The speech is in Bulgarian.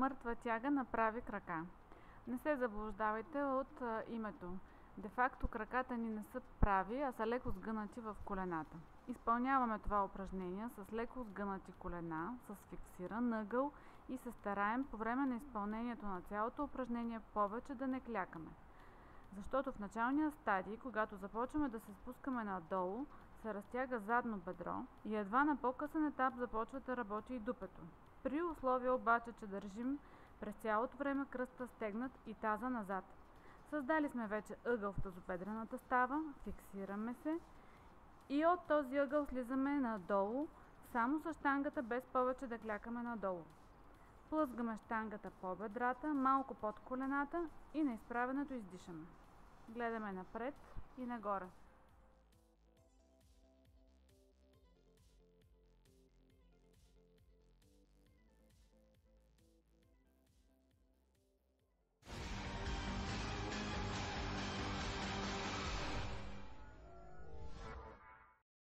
Мъртва тяга направи крака. Не се заблуждавайте от името. Де факто краката ни не са прави, а са леко сгънати в колената. Изпълняваме това упражнение с леко сгънати колена, с фиксиран ъгъл и се стараем по време на изпълнението на цялото упражнение повече да не клякаме. Защото в началния стадий, когато започваме да се спускаме надолу, се разтяга задно бедро и едва на по-късен етап започва да работи и дупето. При условие обаче, че държим през цялото време кръста стегнат и таза назад. Създали сме вече ъгъл в тазобедрената става, фиксираме се и от този ъгъл слизаме надолу, само с щангата, без повече да клякаме надолу. Плъзгаме щангата по бедрата, малко под колената и на изправенето издишаме. Гледаме напред и нагоре.